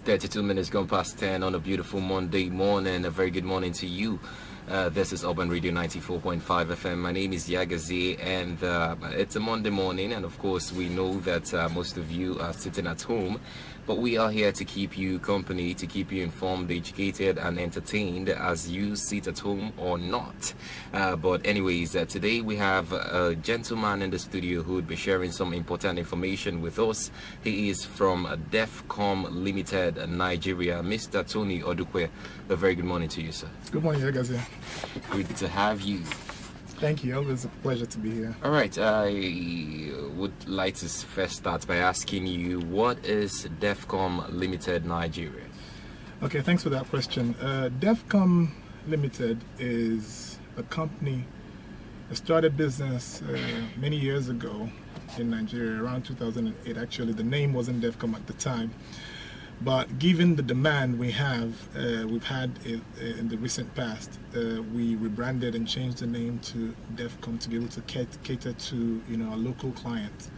32 minutes gone past 10 on a beautiful Monday morning. A very good morning to you. This is Urban Radio 94.5 FM. My name is Yagazi, and it's a Monday morning. And of course, we know that most of you are sitting at home, but we are here to keep you company, to keep you informed, educated, and entertained as you sit at home or not. But anyways, today we have a gentleman in the studio who would be sharing some important information with us. He is from DEFCOM Limited, Nigeria. Mr. Tony Odukwe, a very good morning to you, sir. Good morning, Yagazi. Good to have you. Thank you. Always a pleasure to be here. All right. I would like to first start by asking you, what is DEFCOM Limited Nigeria? Okay, thanks for that question. DEFCOM Limited is a company that started business many years ago in Nigeria, around 2008. Actually, the name wasn't DEFCOM at the time. But given the demand we've had in the recent past, we rebranded and changed the name to DEFCOM to be able to cater to our local clients.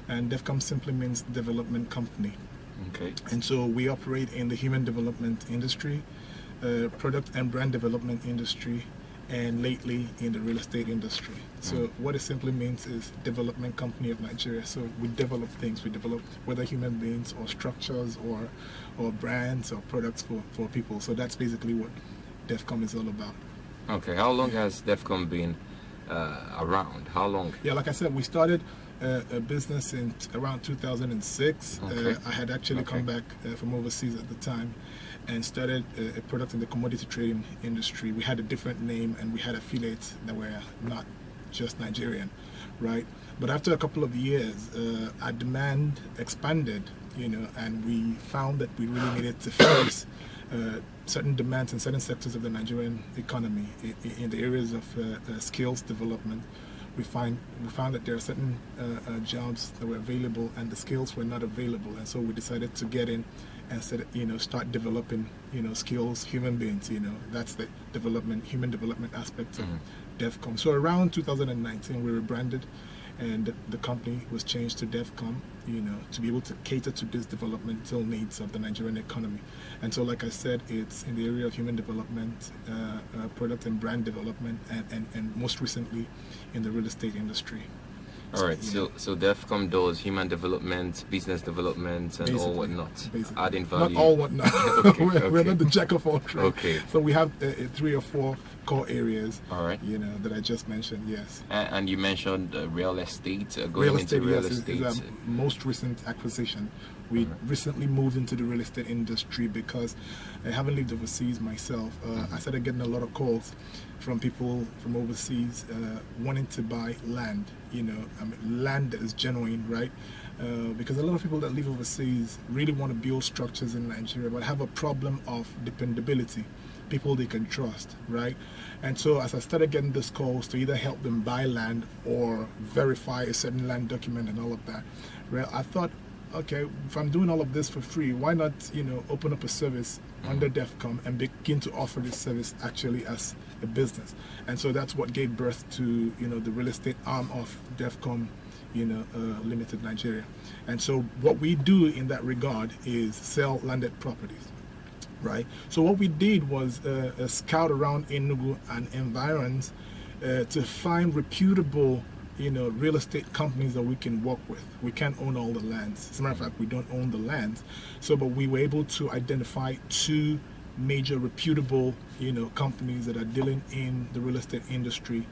And DEFCOM simply means development company. Okay. And so we operate in the human development industry, product and brand development industry, and lately in the real estate industry. So what it simply means is development company of Nigeria. So we develop things. We develop whether human beings or structures or brands or products for people. So that's basically what DEFCOM is all about. Okay. How long has DEFCOM been around? How long? Yeah, like I said, we started a business in around 2006. Okay. I had actually come back from overseas at the time and started a product in the commodity trading industry. We had a different name and we had affiliates that were not just Nigerian, right? But after a couple of years, our demand expanded, and we found that we really needed to face certain demands in certain sectors of the Nigerian economy in the areas of skills development. We found that there are certain jobs that were available and the skills were not available, and so we decided to get in and start developing skills, human beings. That's the human development aspect of DEFCOM. So around 2019 we rebranded, and the company was changed to DEFCOM, to be able to cater to these developmental needs of the Nigerian economy. And so, like I said, it's in the area of human development, product and brand development, and most recently in the real estate industry. All right, so DEFCOM does human development, business development, and Basically, all whatnot, basically. adding value. Not all whatnot. Okay, we're not the jack of all trades. Okay. So we have 3 or 4 core areas. All right. That I just mentioned. Yes. And you mentioned real estate. Real estate, real yes, estate. is our most recent acquisition. We recently moved into the real estate industry because I haven't lived overseas myself. I started getting a lot of calls from people from overseas wanting to buy land. Land that is genuine, right? Because a lot of people that live overseas really want to build structures in Nigeria, but have a problem of dependability, people they can trust, right? And so as I started getting these calls to either help them buy land or verify a certain land document and all of that, well, I thought, okay, if I'm doing all of this for free, why not, open up a service under DEFCOM and begin to offer this service actually as a business. And so that's what gave birth to, the real estate arm of DEFCOM, Limited Nigeria. And so what we do in that regard is sell landed properties, right? So what we did was scout around Enugu and environs to find reputable real estate companies that we can work with. We can't own all the lands. As a matter of fact, we don't own the lands. But we were able to identify 2 major reputable, companies that are dealing in the real estate industry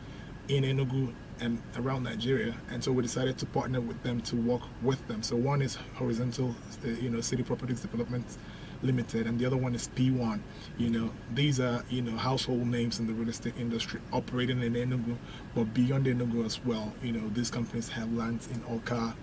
in Enugu and around Nigeria. And so we decided to partner with them to work with them. So one is Horizontal, City Properties Development Limited, and the other one is P1. These are household names in the real estate industry operating in Enugu, but beyond Enugu as well. These companies have lands in Oka,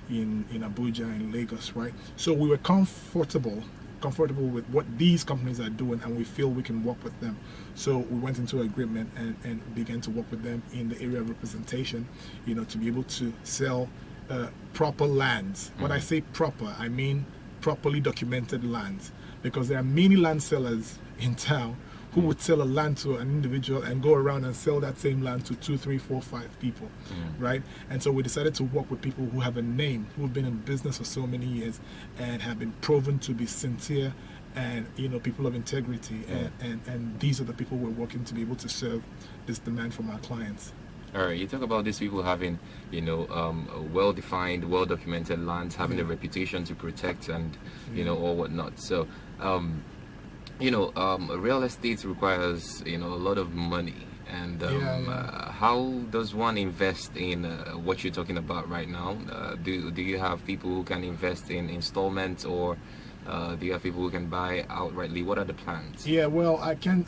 in Abuja, in Lagos, right? So we were comfortable with what these companies are doing, and we feel we can work with them. So we went into agreement and began to work with them in the area of representation, to be able to sell proper lands. When I say proper, I mean properly documented lands, because there are many land sellers in town who would sell a land to an individual and go around and sell that same land to 2, 3, 4, 5 people, right? And so we decided to work with people who have a name, who have been in business for so many years and have been proven to be sincere and, you know, people of integrity. And these are the people we're working to be able to serve this demand from our clients. All right, you talk about these people having, you know, well-defined, well-documented lands, having a reputation to protect and, you know, or whatnot. So, you know, real estate requires, you know, a lot of money. And how does one invest in what you're talking about right now? Do you have people who can invest in installments, or do you have people who can buy outrightly? What are the plans? Yeah, well, I can't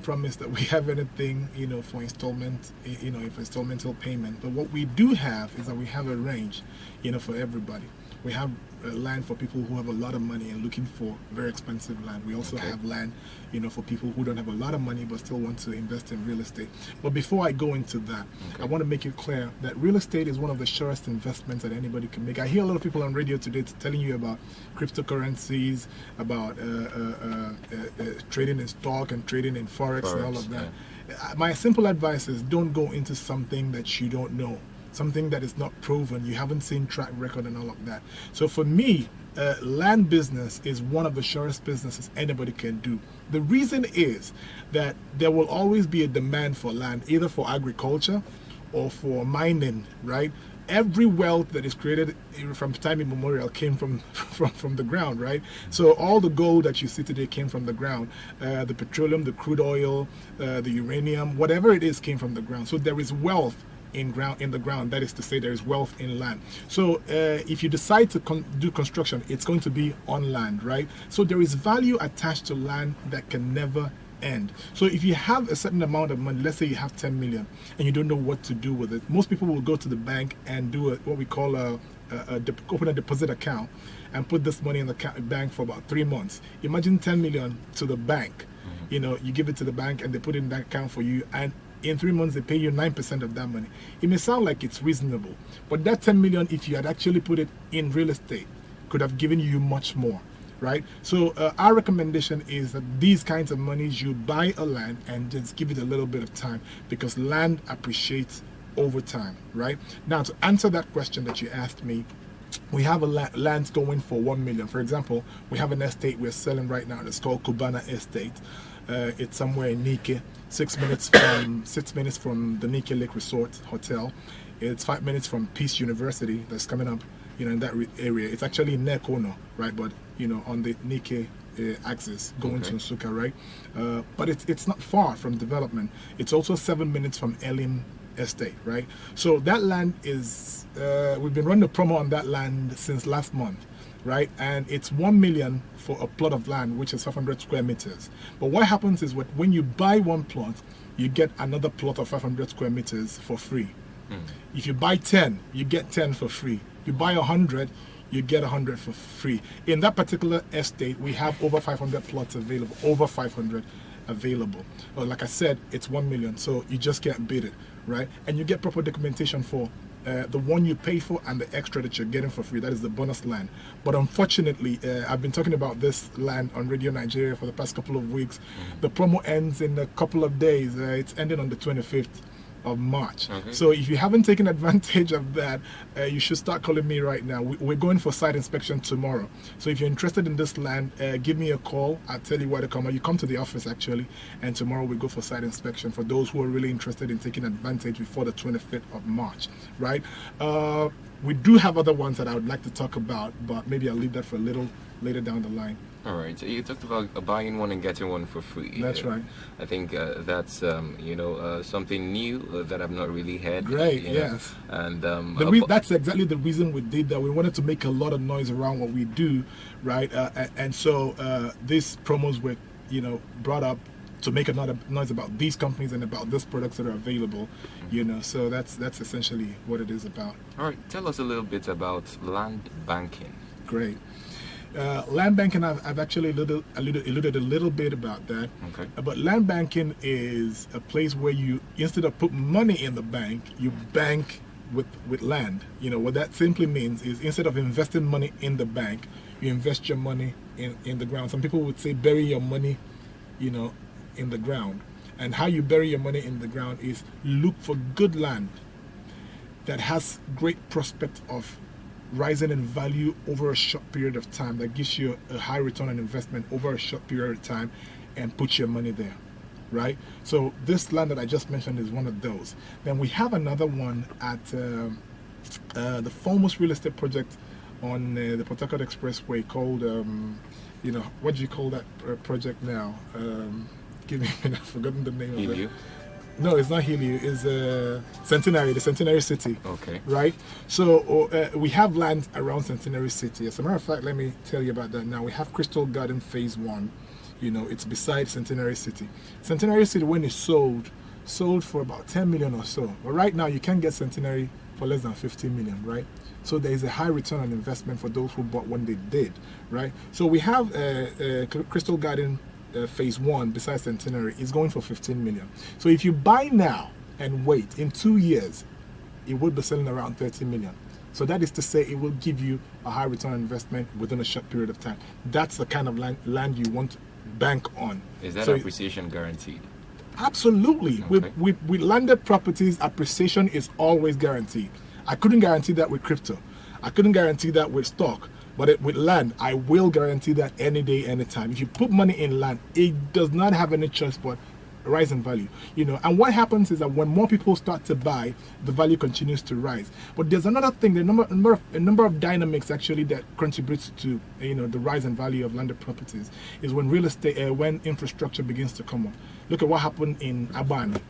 promise that we have anything, you know, for installment, you know, for installmental payment. But what we do have is that we have a range, you know, for everybody. We have land for people who have a lot of money and looking for very expensive land. We also have land, you know, for people who don't have a lot of money but still want to invest in real estate. But before I go into that, I want to make it clear that real estate is one of the surest investments that anybody can make. I hear a lot of people on radio today telling you about cryptocurrencies, about trading in stock and trading in forex and all of that. My simple advice is don't go into something that you don't know, something that is not proven, you haven't seen track record and all of that. So for me, land business is one of the surest businesses anybody can do. The reason is that there will always be a demand for land, either for agriculture or for mining, right? Every wealth that is created from time immemorial came from the ground, right? So all the gold that you see today came from the ground. The petroleum, the crude oil, the uranium, whatever it is came from the ground. So there is wealth in the ground. That is to say, there is wealth in land. So if you decide to do construction, it's going to be on land, right? So there is value attached to land that can never end. So if you have a certain amount of money, let's say you have 10 million and you don't know what to do with it, most people will go to the bank and do what we call open a deposit account and put this money in the bank for about 3 months. Imagine 10 million to the bank. You know, you give it to the bank and they put it in that account for you, and in 3 months they pay you 9% of that money. It may sound like it's reasonable, but that 10 million, if you had actually put it in real estate, could have given you much more, right? So our recommendation is that these kinds of monies, you buy a land and just give it a little bit of time, because land appreciates over time, right? Now, to answer that question that you asked me, we have lands going for 1 million. For example, we have an estate we're selling right now. It's called Cubana Estate. It's somewhere in Nike, 6 minutes from the Nike Lake Resort Hotel. It's 5 minutes from Peace University that's coming up, you know, in that area. It's actually in Nekono, right? But you know, on the Nike axis going to Nsukka, right? But it's not far from development. It's also 7 minutes from Elim Estate, right? So that land is we've been running a promo on that land since last month, right? And it's 1 million for a plot of land, which is 500 square meters. But what happens is when you buy one plot, you get another plot of 500 square meters for free. If you buy 10, you get 10 for free. You buy 100, you get 100 for free. In that particular estate, we have over 500 plots available, over 500 available. Like I said, it's 1 million, so you just can't beat it, right? And you get proper documentation for the one you pay for and the extra that you're getting for free. That is the bonus land. But unfortunately, I've been talking about this land on Radio Nigeria for the past couple of weeks. The promo ends in a couple of days. It's ending on the 25th of March. So if you haven't taken advantage of that, you should start calling me right now. We're going for site inspection tomorrow. So if you're interested in this land, give me a call. I'll tell you where to come. You come to the office actually, and tomorrow we go for site inspection for those who are really interested in taking advantage before the 25th of March, right? We do have other ones that I would like to talk about, but maybe I'll leave that for a little later down the line. All right, so you talked about buying one and getting one for free. That's right. I think that's you know, something new that I've not really heard. Great, yes. And that's exactly the reason we did that. We wanted to make a lot of noise around what we do, right? And so these promos were, you know, brought up to make a lot of noise about these companies and about these products that are available, you know. So that's essentially what it is about. All right, tell us a little bit about land banking. Great. Land banking, I've actually alluded a little bit about that. But land banking is a place where you, instead of put money in the bank, you bank with land. You know, what that simply means is, instead of investing money in the bank, you invest your money in the ground. Some people would say bury your money in the ground. And how you bury your money in the ground is look for good land that has great prospect of rising in value over a short period of time, that gives you a high return on investment over a short period of time, and put your money there, right? So this land that I just mentioned is one of those. Then we have another one at the foremost real estate project on the Port Harcourt Expressway called, what do you call that project now? Give me a minute, I've forgotten the name of it. No, it's not Helio. It's Centenary, the Centenary City. Okay. Right? So we have land around Centenary City. As a matter of fact, let me tell you about that now. We have Crystal Garden Phase 1. It's beside Centenary City. Centenary City, when it's sold for about 10 million or so. But right now, you can get Centenary for less than 15 million, right? So there is a high return on investment for those who bought when they did, right? So we have Crystal Garden Phase 1 besides Centenary is going for 15 million. So if you buy now and wait, in 2 years it will be selling around 30 million. So that is to say, it will give you a high return on investment within a short period of time. That's the kind of land you want to bank on. Is that appreciation guaranteed? Absolutely. Okay. With landed properties, appreciation is always guaranteed. I couldn't guarantee that with crypto. I couldn't guarantee that with stock. But with land, I will guarantee that any day, anytime. If you put money in land, it does not have any choice but rise in value. And what happens is that when more people start to buy, the value continues to rise. But there's another thing, a number of dynamics actually that contributes to the rise in value of landed properties is when real estate, when infrastructure begins to come up. Look at what happened in Albany.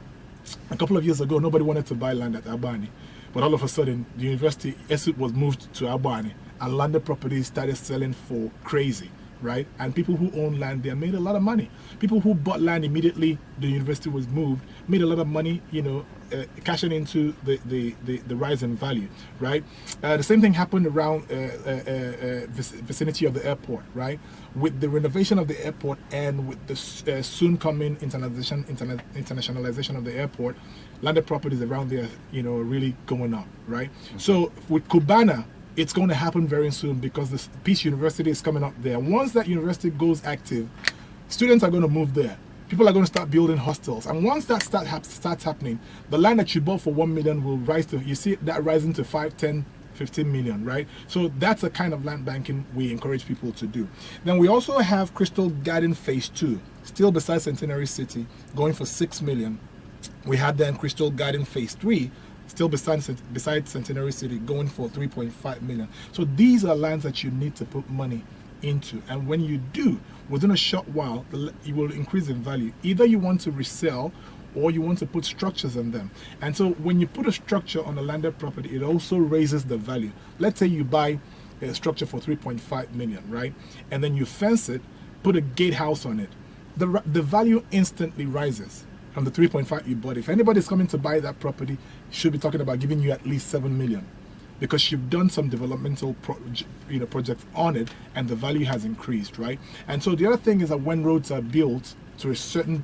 A couple of years ago, nobody wanted to buy land at Albany. But all of a sudden, the university Esu was moved to Albany, and landed properties started selling for crazy, right? And people who own land there made a lot of money. People who bought land immediately the university was moved made a lot of money, cashing into the rise in value, right? The same thing happened around vicinity of the airport, right? With the renovation of the airport and with the soon coming internationalization of the airport, landed properties around there, really going up, right? Okay. So with Cubana, it's going to happen very soon because the Peace University is coming up there. Once that university goes active, students are going to move there. People are going to start building hostels. And once that starts happening, the land that you bought for 1 million will rise to, you see that rising to 5, 10, 15 million, right? So that's the kind of land banking we encourage people to do. Then we also have Crystal Garden Phase 2, still beside Centenary City, going for 6 million. We had then Crystal Garden Phase 3, still beside Centenary City, going for 3.5 million. So these are lands that you need to put money into, and when you do, within a short while, it will increase in value. Either you want to resell or you want to put structures on them. And so when you put a structure on a landed property, it also raises the value. Let's say you buy a structure for 3.5 million, right? And then you fence it, put a gatehouse on it. The value instantly rises from the 3.5 you bought. If anybody's coming to buy that property, you should be talking about giving you at least 7 million because you've done some developmental projects on it and the value has increased, right? And so the other thing is that when roads are built to a certain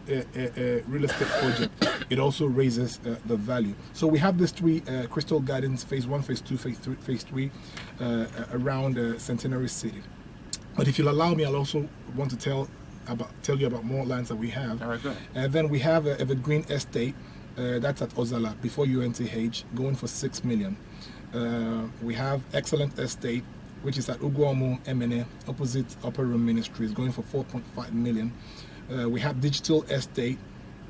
real estate project, it also raises the value. So we have these three Crystal Gardens, Phase 1, Phase 2, Phase 3 around Centenary City. But if you'll allow me, I'll also want to tell you about more lands that we have. All right, go ahead. And then we have Evergreen Estate, that's at Ozala, before UNTH, going for 6 million. We have Excellent Estate, which is at Uguamu Emene, opposite Upper Room Ministries, going for 4.5 million. We have Digital Estate,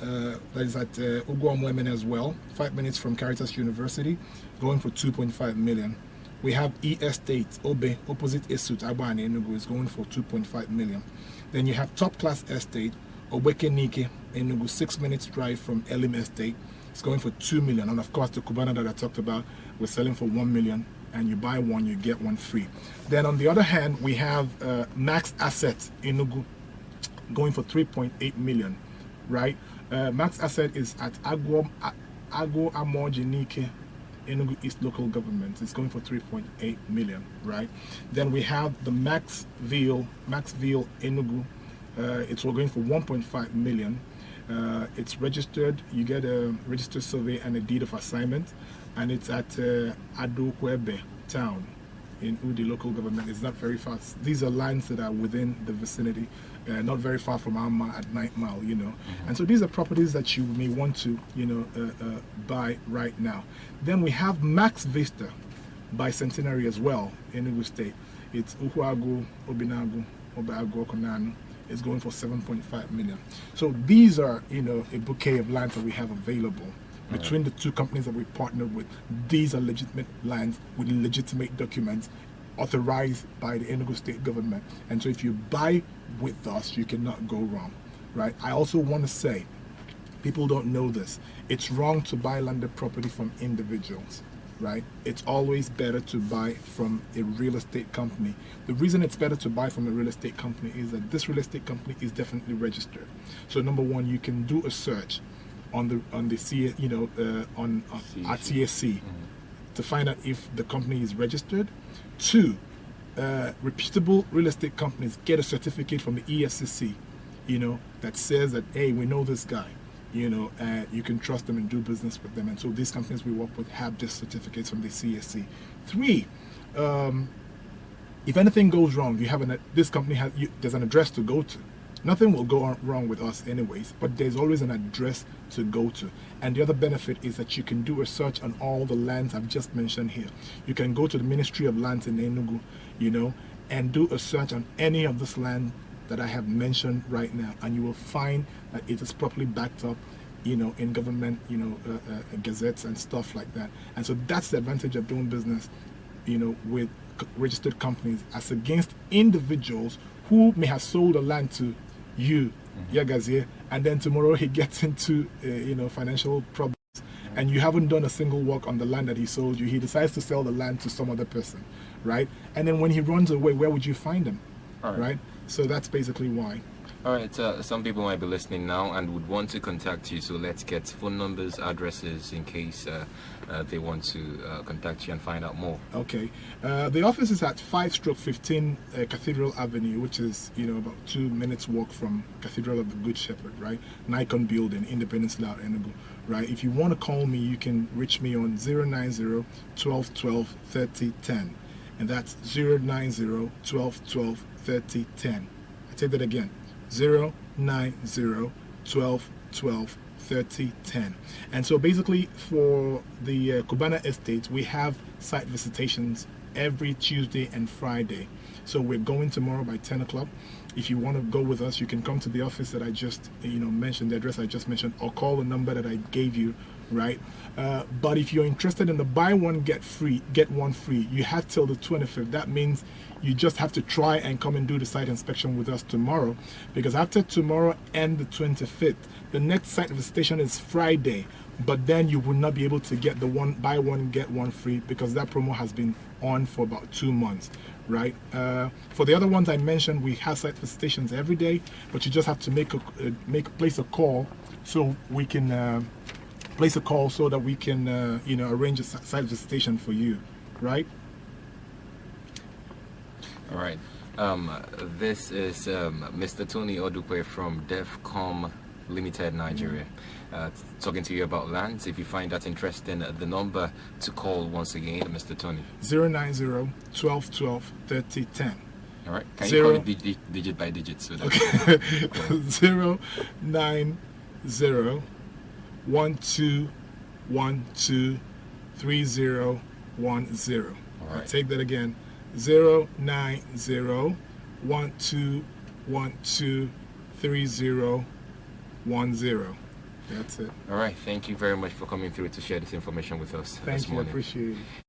that is at Uguamu Emene as well, 5 minutes from Caritas University, going for 2.5 million. We have E-Estate, Obe, opposite Esut, Abani, Enugu, is going for 2.5 million. Then you have Top Class Estate, Obeke Nike, Enugu, 6 minutes drive from Elim Estate. It's going for 2 million. And of course, the Cubana that I talked about, we're selling for 1 million. And you buy one, you get one free. Then on the other hand, we have Max Asset, Enugu, going for 3.8 million, right? Max Asset is at Agwo Amorjenike, Enugu East Local Government. It's going for 3.8 million, right? Then we have the Maxville Enugu. It's going for 1.5 million. It's registered. You get a registered survey and a deed of assignment, and it's at Adokwebe town. in Udi local government. It's not very far. These are lands that are within the vicinity, not very far from Alma at 9 Mile, you know. And so these are properties that you may want to, you know, buy right now. Then we have Max Vista by Centenary as well in Enugu State. It's Uhuagu, Obinagu, Obagu, Okonanu. It's going for 7.5 million. So these are, you know, a bouquet of lands that we have available. Between the two companies that we partnered with, these are legitimate lands with legitimate documents authorized by the Enugu State government. And so if you buy with us, you cannot go wrong, right? I also want to say, people don't know this. It's wrong to buy landed property from individuals, right? It's always better to buy from a real estate company. The reason it's better to buy from a real estate company is that this real estate company is definitely registered. So number one, you can do a search on the C, you know, on at CSC to find out if the company is registered. Two, reputable real estate companies get a certificate from the EFCC, you know, that says that, hey, we know this guy, you know, you can trust them and do business with them. And so these companies we work with have this certificates from the CSC. Three, if anything goes wrong, you have this company has there's an address to go to. Nothing will go wrong with us anyways, but there's always an address to go to. And the other benefit is that you can do a search on all the lands I've just mentioned here. You can go to the Ministry of Lands in Enugu, you know, and do a search on any of this land that I have mentioned right now, and you will find that it is properly backed up, you know, in government, you know, gazettes and stuff like that. And so that's the advantage of doing business, you know, with registered companies as against individuals who may have sold the land to you, Yagazie, and then tomorrow he gets into you know, financial problems, and you haven't done a single work on the land that he sold you. He decides to sell the land to some other person, right? And then when he runs away, where would you find him? Right? So that's basically why. All right, some people might be listening now and would want to contact you, so let's get phone numbers, addresses, in case they want to contact you and find out more. Okay, the office is at 5/15 Cathedral Avenue, which is, you know, about 2 minutes walk from Cathedral of the Good Shepherd, right? Nikon Building, Independence Layout, Enugu, right? If you want to call me, you can reach me on 090 12 12 30 10, and that's 090 12 12 30 10. I take that again. 090 12 12 30 10. And so basically for the Cubana estate, we have site visitations every Tuesday and Friday. So we're going tomorrow by 10 o'clock. If you want to go with us, you can come to the office that I just, you know, mentioned, the address I just mentioned, or call the number that I gave you, right? But if you're interested in the buy one get one free, you have till the 25th. That means you just have to try and come and do the site inspection with us tomorrow, because after tomorrow and the 25th, the next site visitation is Friday, but then you will not be able to get the buy one get one free, because that promo has been on for about 2 months, right? For the other ones I mentioned, we have site visitations every day, but you just have to place a call so we can so that we can you know, arrange a site visitation for you, right? All right. This is Mr. Tony Odukwe from DEFCOM Limited, Nigeria, talking to you about lands. If you find that interesting, the number to call once again, Mr. Tony. 090 12 12 30 10. All right. Can you call it digit by digit? So okay. 090 12 12 30 10. All right. I'll take that again. 090 12 12 30 10. That's it. All right. Thank you very much for coming through to share this information with us this morning. Thank you. I appreciate it.